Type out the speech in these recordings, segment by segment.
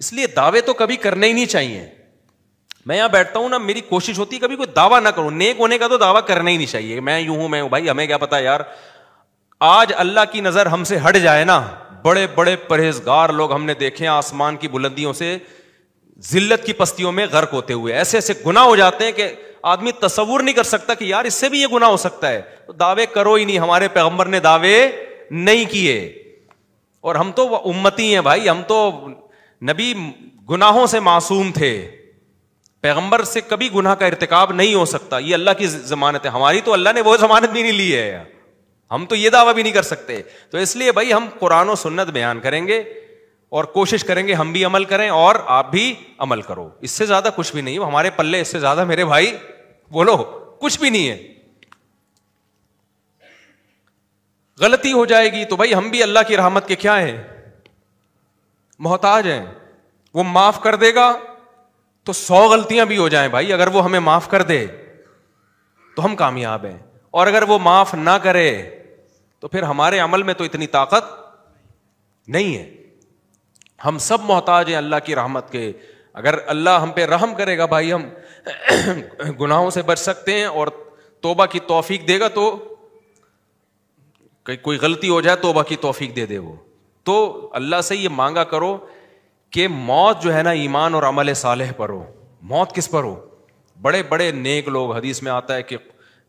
اس لیے دعوے تو کبھی کرنے ہی نہیں چاہیے. میں یہاں بیٹھتا ہوں نا, میری کوشش ہوتی ہے کبھی کوئی دعویٰ نہ کروں, نیک ہونے کا تو دعویٰ کرنا ہی نہیں چاہیے, میں یوں ہوں میں ہوں. بھائی ہمیں کیا پتا یار, آج اللہ کی نظر ہم سے ہٹ جائے نا, بڑے بڑے پرہیزگار لوگ ہم نے دیکھے ہیں آسمان کی بلندیوں سے ذلت کی پستیوں میں غرق ہوتے ہوئے, ایسے ایسے گناہ ہو جاتے ہیں کہ آدمی تصور نہیں کر سکتا کہ یار اس سے بھی یہ گناہ ہو سکتا ہے. تو دعوے کرو ہی نہیں, ہمارے پیغمبر نے دعوے نہیں کیے, اور ہم تو امتی ہیں بھائی, ہم تو نبی گناہوں سے معصوم تھے, پیغمبر سے کبھی گناہ کا ارتکاب نہیں ہو سکتا, یہ اللہ کی ضمانت ہے. ہماری تو اللہ نے وہ ضمانت بھی نہیں لی ہے, ہم تو یہ دعویٰ بھی نہیں کر سکتے. تو اس لیے بھائی ہم قرآن و سنت بیان کریں گے اور کوشش کریں گے ہم بھی عمل کریں اور آپ بھی عمل کرو, اس سے زیادہ کچھ بھی نہیں ہمارے پلے, اس سے زیادہ میرے بھائی بولو کچھ بھی نہیں ہے. غلطی ہو جائے گی تو بھائی ہم بھی اللہ کی رحمت کے کیا ہیں, محتاج ہیں, وہ معاف کر دے گا تو 100 غلطیاں بھی ہو جائیں بھائی, اگر وہ ہمیں معاف کر دے تو ہم کامیاب ہیں, اور اگر وہ معاف نہ کرے تو پھر ہمارے عمل میں تو اتنی طاقت نہیں ہے. ہم سب محتاج ہیں اللہ کی رحمت کے. اگر اللہ ہم پہ رحم کرے گا بھائی ہم گناہوں سے بچ سکتے ہیں, اور توبہ کی توفیق دے گا تو کوئی غلطی ہو جائے توبہ کی توفیق دے دے وہ. تو اللہ سے یہ مانگا کرو کہ موت جو ہے نا ایمان اور عمل صالح پر ہو. موت کس پر ہو؟ بڑے بڑے نیک لوگ, حدیث میں آتا ہے کہ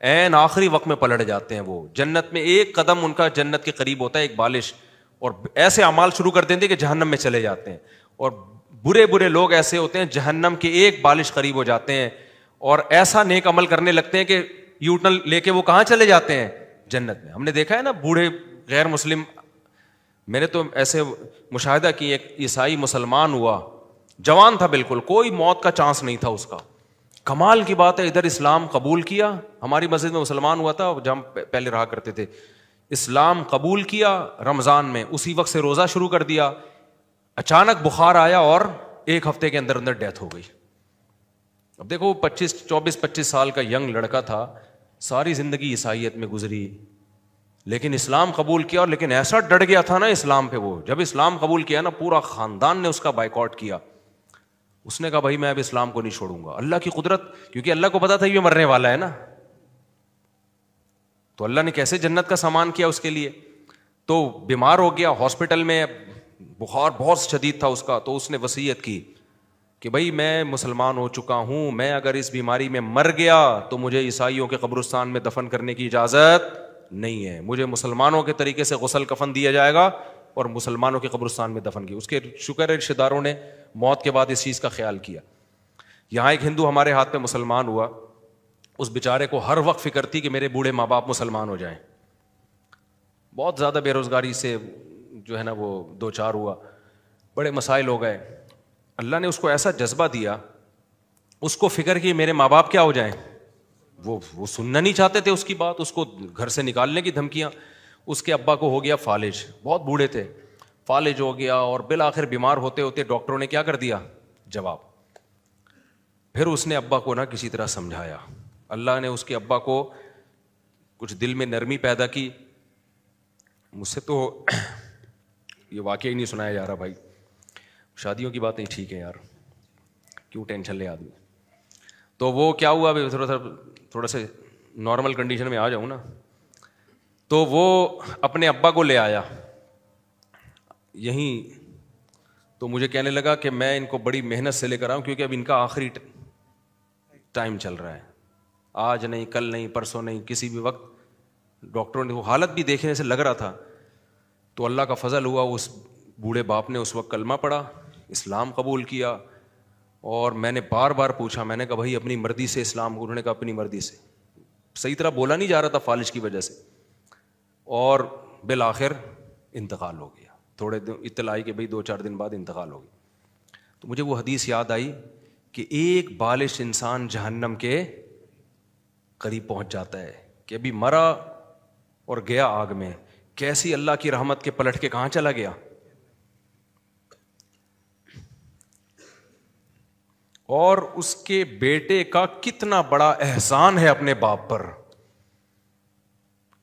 عین آخری وقت میں پلٹ جاتے ہیں, وہ جنت میں ایک قدم ان کا جنت کے قریب ہوتا ہے, ایک بالش, اور ایسے اعمال شروع کر دیتے ہیں کہ جہنم میں چلے جاتے ہیں. اور برے برے لوگ ایسے ہوتے ہیں جہنم کے ایک بالش قریب ہو جاتے ہیں, اور ایسا نیک عمل کرنے لگتے ہیں کہ یوٹن لے کے وہ کہاں چلے جاتے ہیں, جنت میں. ہم نے دیکھا ہے نا بوڑھے غیر مسلم, میں نے تو ایسے مشاہدہ کی, ایک عیسائی مسلمان ہوا, جوان تھا بالکل, کوئی موت کا چانس نہیں تھا اس کا. کمال کی بات ہے, ادھر اسلام قبول کیا, ہماری مسجد میں مسلمان ہوا تھا جہاں ہم پہلے رہا کرتے تھے, اسلام قبول کیا رمضان میں, اسی وقت سے روزہ شروع کر دیا. اچانک بخار آیا اور 1 ہفتے کے اندر اندر ڈیتھ ہو گئی. اب دیکھو 24-25 سال کا ینگ لڑکا تھا, ساری زندگی عیسائیت میں گزری, لیکن اسلام قبول کیا, اور لیکن ایسا ڈٹ گیا تھا نا اسلام پہ, وہ جب اسلام قبول کیا نا پورا خاندان نے اس کا بائیکاٹ کیا. اس نے کہا بھائی میں اب اسلام کو نہیں چھوڑوں گا. اللہ کی قدرت, کیونکہ اللہ کو پتا تھا یہ مرنے والا ہے نا, تو اللہ نے کیسے جنت کا سامان کیا اس کے لیے. تو بیمار ہو گیا ہاسپٹل میں, بخار بہت شدید تھا اس کا, تو اس نے وصیت کی کہ بھائی میں مسلمان ہو چکا ہوں, میں اگر اس بیماری میں مر گیا تو مجھے عیسائیوں کے قبرستان میں دفن کرنے کی اجازت نہیں ہے, مجھے مسلمانوں کے طریقے سے غسل کفن دیا جائے گا اور مسلمانوں کے قبرستان میں دفن کیا. اس کے شکر ہے رشتہ داروں نے موت کے بعد اس چیز کا خیال کیا. یہاں ایک ہندو ہمارے ہاتھ پہ مسلمان ہوا, اس بیچارے کو ہر وقت فکر تھی کہ میرے بوڑھے ماں باپ مسلمان ہو جائیں. بہت زیادہ بے روزگاری سے جو ہے نا وہ 2-4 ہوا, بڑے مسائل ہو گئے. اللہ نے اس کو ایسا جذبہ دیا, اس کو فکر کی میرے ماں باپ کیا ہو جائیں. وہ سننا نہیں چاہتے تھے اس کی بات, اس کو گھر سے نکالنے کی دھمکیاں. اس کے ابا کو ہو گیا فالج, بہت بوڑھے تھے, فالج ہو گیا, اور بالآخر بیمار ہوتے ہوتے ڈاکٹروں نے کیا کر دیا جواب. پھر اس نے ابا کو نہ کسی طرح سمجھایا, اللہ نے اس کے ابا کو کچھ دل میں نرمی پیدا کی. مجھ سے تو یہ واقعہ ہی نہیں سنایا جا رہا بھائی, شادیوں کی باتیں ٹھیک ہے یار, کیوں ٹینشن لے آدمی. تو وہ کیا ہوا, تھوڑا سا نارمل کنڈیشن میں آ جاؤں نا, تو وہ اپنے ابا کو لے آیا یہیں, تو مجھے کہنے لگا کہ میں ان کو بڑی محنت سے لے کر آؤں کیونکہ اب ان کا آخری ٹائم چل رہا ہے, آج نہیں کل نہیں پرسوں نہیں, کسی بھی وقت. ڈاکٹروں نے وہ حالت بھی دیکھنے سے لگ رہا تھا. تو اللہ کا فضل ہوا, اس بوڑھے باپ نے اس وقت کلمہ پڑھا, اسلام قبول کیا. اور میں نے بار بار پوچھا, میں نے کہا بھائی اپنی مرضی سے اسلام, انہوں نے کہا اپنی مرضی سے. صحیح طرح بولا نہیں جا رہا تھا فالج کی وجہ سے, اور بالآخر انتقال ہو گیا. تھوڑے اطلاع آئی کہ بھائی 2-4 دن بعد انتقال ہو گیا. تو مجھے وہ حدیث یاد آئی کہ ایک بالش انسان جہنم کے قریب پہنچ جاتا ہے, کہ ابھی مرا اور گیا آگ میں, کیسی اللہ کی رحمت کے پلٹ کے کہاں چلا گیا. اور اس کے بیٹے کا کتنا بڑا احسان ہے اپنے باپ پر,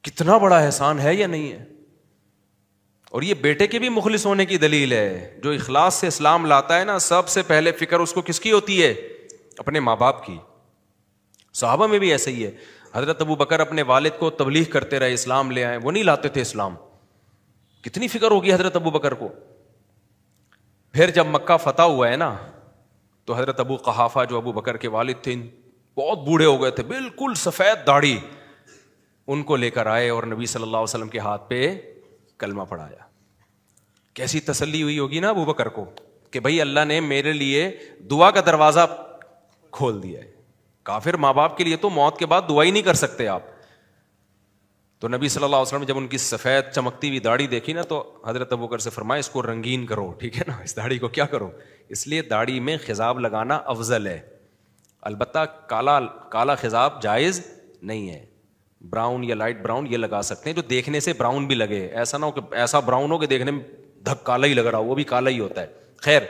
کتنا بڑا احسان ہے یا نہیں ہے. اور یہ بیٹے کے بھی مخلص ہونے کی دلیل ہے. جو اخلاص سے اسلام لاتا ہے نا, سب سے پہلے فکر اس کو کس کی ہوتی ہے؟ اپنے ماں باپ کی. صحابہ میں بھی ایسے ہی ہے. حضرت ابو بکر اپنے والد کو تبلیغ کرتے رہے, اسلام لے آئے, وہ نہیں لاتے تھے اسلام. کتنی فکر ہوگی حضرت ابو بکر کو. پھر جب مکہ فتح ہوا ہے نا, تو حضرت ابو قحافہ جو ابو بکر کے والد تھے, بہت بوڑھے ہو گئے تھے, بالکل سفید داڑھی, ان کو لے کر آئے اور نبی صلی اللہ علیہ وسلم کے ہاتھ پہ کلمہ پڑھایا. کیسی تسلی ہوئی ہوگی نا ابو بکر کو کہ بھائی اللہ نے میرے لیے دعا کا دروازہ کھول دیا ہے. کافر ماں باپ کے لیے تو موت کے بعد دعا ہی نہیں کر سکتے آپ. تو نبی صلی اللہ علیہ وسلم نے جب ان کی سفید چمکتی ہوئی داڑھی دیکھی نا, تو حضرت ابو بکر سے فرمایا اس کو رنگین کرو, ٹھیک ہے نا, اس داڑھی کو کیا کرو. اس لیے داڑھی میں خضاب لگانا افضل ہے. البتہ کالا خضاب جائز نہیں ہے. براؤن یا لائٹ براؤن یہ لگا سکتے ہیں جو دیکھنے سے براؤن بھی لگے. ایسا نہ ہو کہ ایسا براؤن ہو کہ دیکھنے میں دھک کالا ہی لگ رہا ہو, وہ بھی کالا ہی ہوتا ہے. خیر,